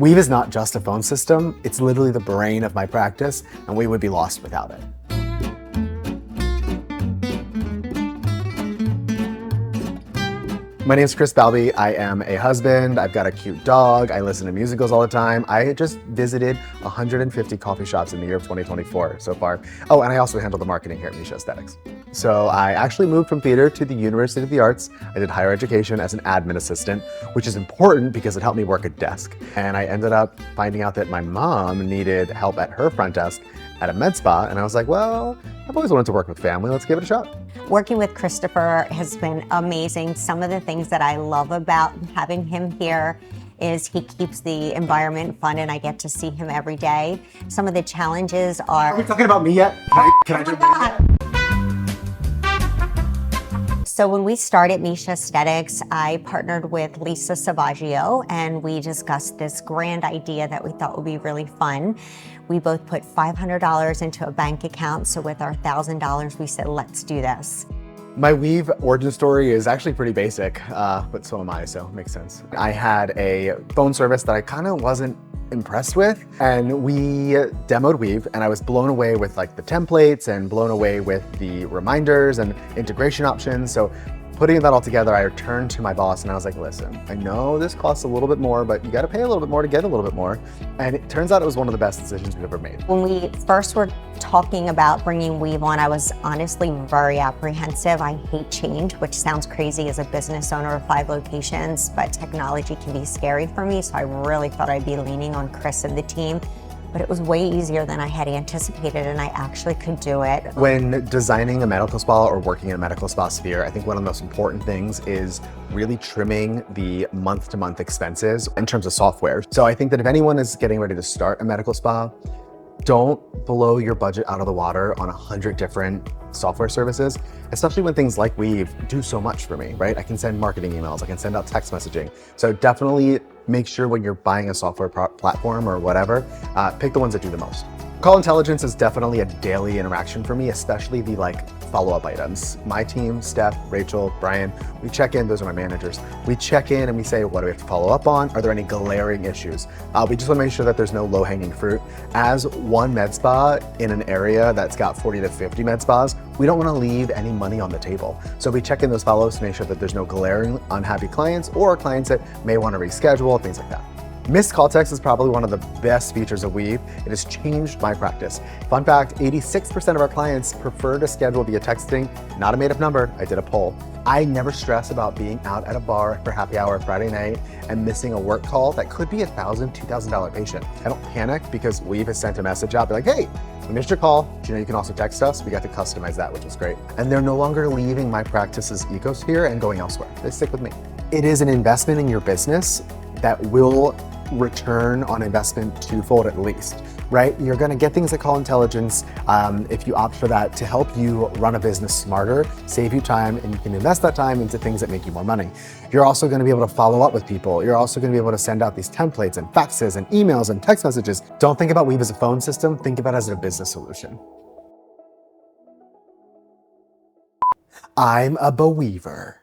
Weave is not just a phone system, it's literally the brain of my practice, and we would be lost without it. My name is Chris Balby. I am a husband. I've got a cute dog. I listen to musicals all the time. I just visited 150 coffee shops in the year of 2024 so far. Oh, and I also handle the marketing here at Meesha Aesthetics. So I actually moved from theater to the University of the Arts. I did higher education as an admin assistant, which is important because it helped me work a desk. And I ended up finding out that my mom needed help at her front desk at a med spa. And I was like, well, I've always wanted to work with family. Let's give it a shot. Working with Christopher has been amazing. Some of the things that I love about having him here is he keeps the environment fun and I get to see him every day. Some of the challenges are... Are we talking about me yet? Can I jump in? So when we started Meesha Aesthetics, I partnered with Lisa Savaggio and we discussed this grand idea that we thought would be really fun. We both put $500 into a bank account. So with our $1,000, we said, let's do this. My weave origin story is actually pretty basic, but so am I, so it makes sense. I had a phone service that I kind of wasn't impressed with, and we demoed Weave, and I was blown away with like the templates and blown away with the reminders and integration options. So putting that all together, I turned to my boss and I was like, listen, I know this costs a little bit more, but you got to pay a little bit more to get a little bit more. And it turns out it was one of the best decisions we've ever made. When we first were talking about bringing Weave on, I was honestly very apprehensive. I hate change, which sounds crazy as a business owner of 5 locations, but technology can be scary for me. So I really thought I'd be leaning on Chris and the team. But it was way easier than I had anticipated and I actually could do it. When designing a medical spa or working in a medical spa sphere, I think one of the most important things is really trimming the month-to-month expenses in terms of software. So I think that if anyone is getting ready to start a medical spa, don't blow your budget out of the water on 100 different software services, especially when things like Weave do so much for me, right? I can send marketing emails, I can send out text messaging. So definitely make sure when you're buying a software platform or whatever, pick the ones that do the most. Call intelligence is definitely a daily interaction for me, especially the follow-up items. My team, Steph, Rachel, Brian, we check in, those are my managers. We check in and we say, what do we have to follow up on? Are there any glaring issues? We just wanna make sure that there's no low-hanging fruit. As one med spa in an area that's got 40 to 50 med spas, we don't wanna leave any money on the table. So we check in those follow-ups to make sure that there's no glaring unhappy clients or clients that may wanna reschedule, things like that. Missed call text is probably one of the best features of Weave. It has changed my practice. Fun fact, 86% of our clients prefer to schedule via texting, not a made up number, I did a poll. I never stress about being out at a bar for happy hour Friday night and missing a work call that could be $1,000, $2,000 patient. I don't panic because Weave has sent a message out, be like, hey, we missed your call. Do you know you can also text us? We got to customize that, which was great. And they're no longer leaving my practice's ecosphere and going elsewhere. They stick with me. It is an investment in your business that will return on investment twofold at least, right? You're gonna get things like call intelligence if you opt for that to help you run a business smarter, save you time, and you can invest that time into things that make you more money. You're also gonna be able to follow up with people. You're also gonna be able to send out these templates and faxes and emails and text messages. Don't think about Weave as a phone system, think about it as a business solution. I'm a beweaver.